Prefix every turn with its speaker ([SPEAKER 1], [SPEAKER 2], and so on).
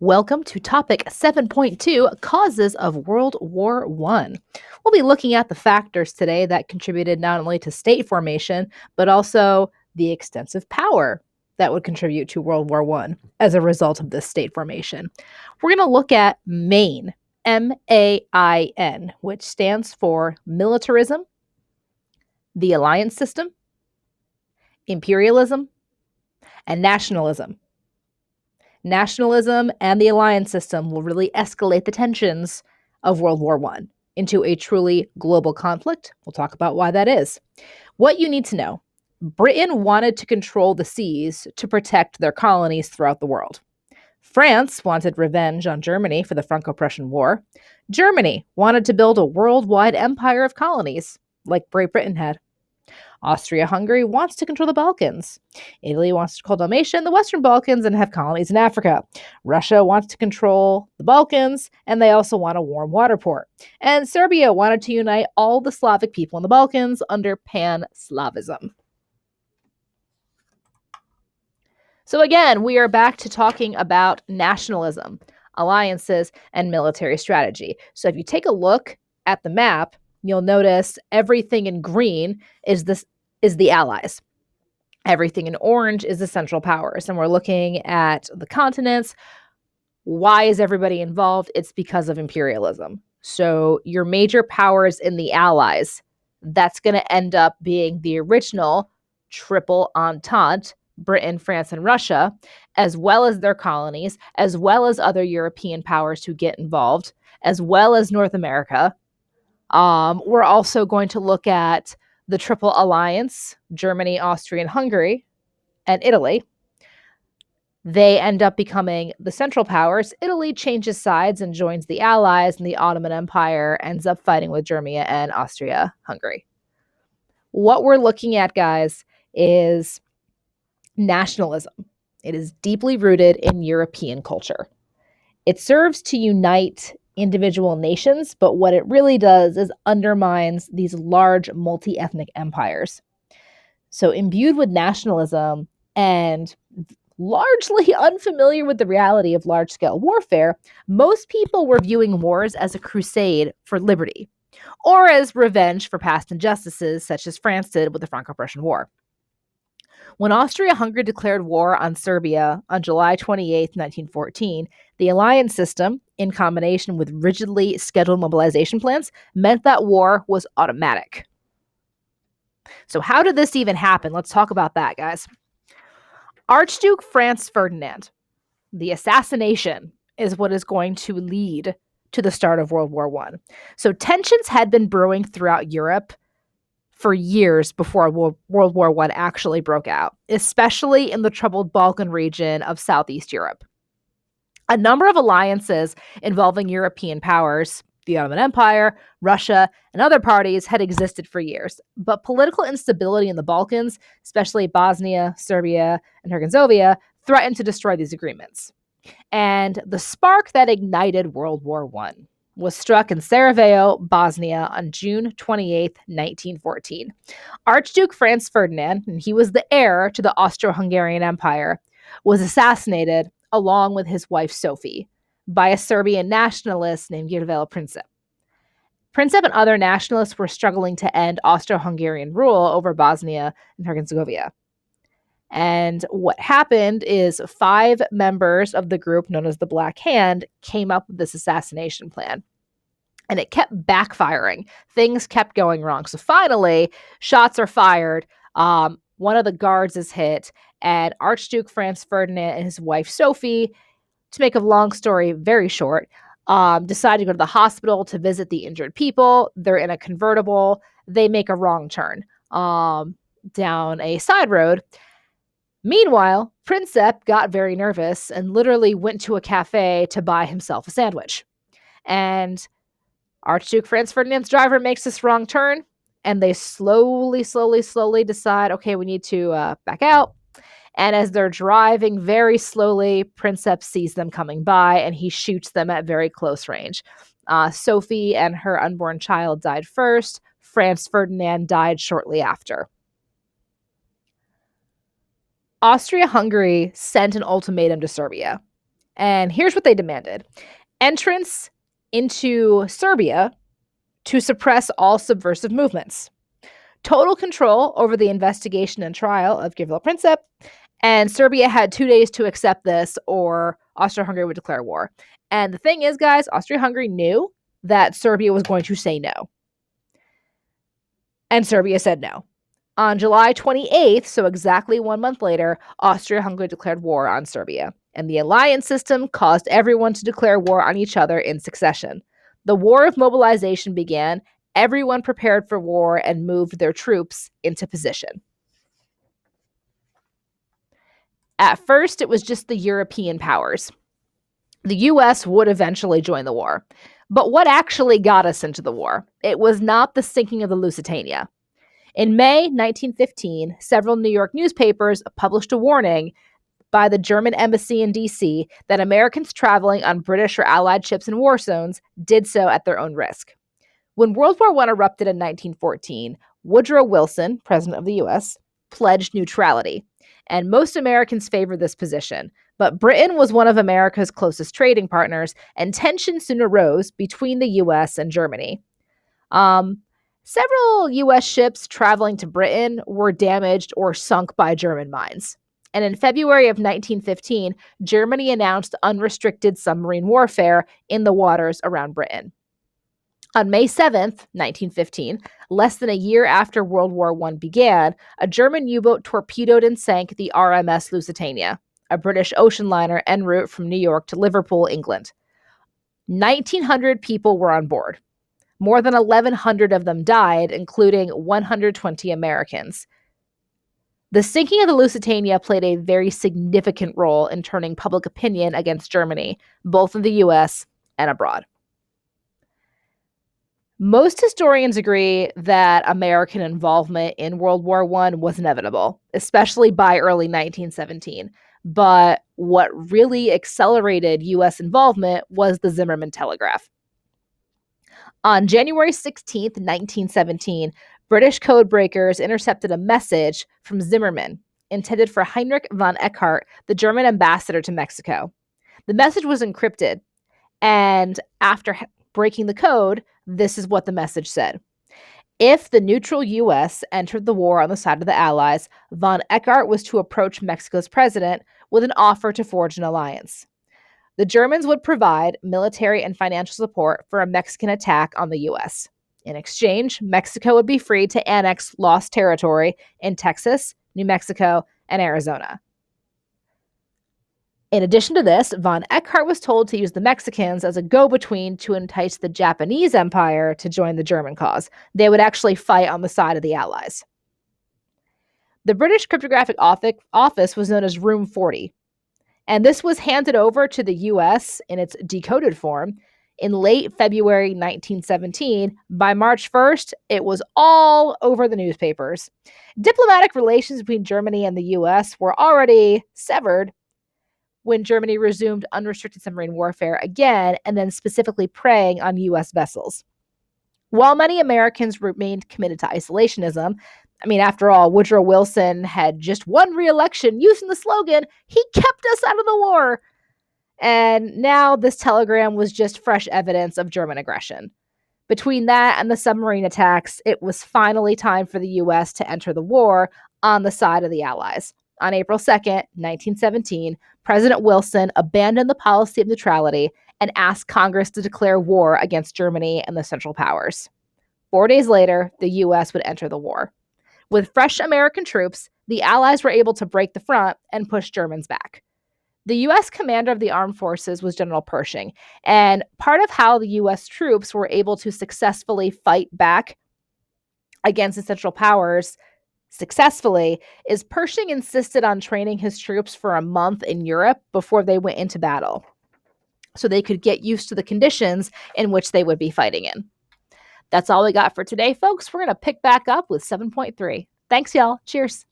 [SPEAKER 1] Welcome to topic 7.2, Causes of World War I. We'll be looking at the factors today that contributed not only to state formation, but also the extensive power that would contribute to World War I as a result of this state formation. We're going to look at MAIN, M-A-I-N, which stands for militarism, the alliance system, imperialism, and nationalism. Nationalism and the alliance system will really escalate the tensions of World War I into a truly global conflict. We'll talk about why that is. What you need to know: Britain wanted to control the seas to protect their colonies throughout the world. France wanted revenge on Germany for the Franco-Prussian War. Germany wanted to build a worldwide empire of colonies, like Great Britain had. Austria-Hungary wants to control the Balkans. Italy wants to control Dalmatia and the Western Balkans and have colonies in Africa. Russia wants to control the Balkans, and they also want a warm water port. And Serbia wanted to unite all the Slavic people in the Balkans under Pan-Slavism. So again, we are back to talking about nationalism, alliances, and military strategy. So if you take a look at the map, you'll notice everything in green is the Allies. Everything in orange is the Central Powers. And we're looking at the continents. Why is everybody involved? It's because of imperialism. So your major powers in the Allies, that's going to end up being the original Triple Entente, Britain, France, and Russia, as well as their colonies, as well as other European powers who get involved, as well as North America. We're also going to look at the Triple Alliance, Germany, Austria, and Hungary, and Italy. They end up becoming the Central Powers. Italy changes sides and joins the Allies, and the Ottoman Empire ends up fighting with Germany and Austria-Hungary. What we're looking at, guys, is nationalism. It is deeply rooted in European culture. It serves to unite individual nations, but what it really does is undermines these large multi-ethnic empires. So imbued with nationalism and largely unfamiliar with the reality of large-scale warfare, most people were viewing wars as a crusade for liberty, or as revenge for past injustices, such as France did with the Franco-Prussian War. When Austria-Hungary declared war on Serbia on July 28, 1914, the alliance system, in combination with rigidly scheduled mobilization plans, meant that war was automatic. So how did this even happen? Let's talk about that, guys. Archduke Franz Ferdinand, the assassination, is what is going to lead to the start of World War I. So tensions had been brewing throughout Europe for years before World War I actually broke out, especially in the troubled Balkan region of Southeast Europe. A number of alliances involving European powers, the Ottoman Empire, Russia, and other parties had existed for years, but political instability in the Balkans, especially Bosnia, Serbia, and Herzegovina, threatened to destroy these agreements. And the spark that ignited World War I was struck in Sarajevo, Bosnia on June 28, 1914. Archduke Franz Ferdinand, and he was the heir to the Austro-Hungarian Empire, was assassinated along with his wife Sophie by a Serbian nationalist named Gavrilo Princip. Princip and other nationalists were struggling to end Austro-Hungarian rule over Bosnia and Herzegovina. And what happened is 5 members of the group known as the Black Hand came up with this assassination plan. And it kept backfiring. Things kept going wrong. So finally, shots are fired. One of the guards is hit, and Archduke Franz Ferdinand and his wife Sophie, to make a long story very short, decide to go to the hospital to visit the injured people. They're in a convertible. They make a wrong turn down a side road. Meanwhile, Princip got very nervous and literally went to a cafe to buy himself a sandwich. And Archduke Franz Ferdinand's driver makes this wrong turn, and they slowly decide, okay, we need to back out. And as they're driving very slowly, Princip sees them coming by, and he shoots them at very close range. Sophie and her unborn child died first. Franz Ferdinand died shortly after. Austria-Hungary sent an ultimatum to Serbia. And here's what they demanded: entrance into Serbia to suppress all subversive movements, total control over the investigation and trial of Gavrilo Princip, and Serbia had 2 days to accept this or Austria-Hungary would declare war. And the thing is, guys, Austria-Hungary knew that Serbia was going to say no. And Serbia said no. On July 28th, so exactly 1 month later, Austria-Hungary declared war on Serbia. And the alliance system caused everyone to declare war on each other in succession. The War of Mobilization began. Everyone prepared for war and moved their troops into position. At first, it was just the European powers. The US would eventually join the war. But what actually got us into the war? It was not the sinking of the Lusitania. In May 1915, several New York newspapers published a warning by the German embassy in D.C. that Americans traveling on British or Allied ships in war zones did so at their own risk. When World War I erupted in 1914, Woodrow Wilson, president of the U.S., pledged neutrality, and most Americans favored this position. But Britain was one of America's closest trading partners, and tension soon arose between the U.S. and Germany. Several U.S. ships traveling to Britain were damaged or sunk by German mines. And in February of 1915, Germany announced unrestricted submarine warfare in the waters around Britain. On May 7th, 1915, less than a year after World War I began, a German U-boat torpedoed and sank the RMS Lusitania, a British ocean liner en route from New York to Liverpool, England. 1,900 people were on board. More than 1,100 of them died, including 120 Americans. The sinking of the Lusitania played a very significant role in turning public opinion against Germany, both in the US and abroad. Most historians agree that American involvement in World War I was inevitable, especially by early 1917. But what really accelerated US involvement was the Zimmermann Telegraph. On January 16th, 1917, British codebreakers intercepted a message from Zimmermann intended for Heinrich von Eckart, the German ambassador to Mexico. The message was encrypted, and after breaking the code, this is what the message said. If the neutral U.S. entered the war on the side of the Allies, von Eckart was to approach Mexico's president with an offer to forge an alliance. The Germans would provide military and financial support for a Mexican attack on the U.S. In exchange, Mexico would be free to annex lost territory in Texas, New Mexico, and Arizona. In addition to this, von Eckart was told to use the Mexicans as a go-between to entice the Japanese Empire to join the German cause. They would actually fight on the side of the Allies. The British cryptographic office was known as Room 40, and this was handed over to the U.S. in its decoded form in late February 1917. By March 1st, it was all over the newspapers. Diplomatic relations between Germany and the U.S. were already severed when Germany resumed unrestricted submarine warfare again, and then specifically preying on U.S. vessels. While many Americans remained committed to isolationism, I mean, after all, Woodrow Wilson had just won re-election using the slogan, "He kept us out of the war." And now this telegram was just fresh evidence of German aggression. Between that and the submarine attacks, it was finally time for the U.S. to enter the war on the side of the Allies. On April 2nd, 1917, President Wilson abandoned the policy of neutrality and asked Congress to declare war against Germany and the Central Powers. 4 days later, the U.S. would enter the war. With fresh American troops, the Allies were able to break the front and push Germans back. The U.S. commander of the armed forces was General Pershing, and part of how the U.S. troops were able to successfully fight back against the Central Powers successfully is Pershing insisted on training his troops for a month in Europe before they went into battle, so they could get used to the conditions in which they would be fighting in. That's all we got for today, folks. We're going to pick back up with 7.3. Thanks, y'all. Cheers.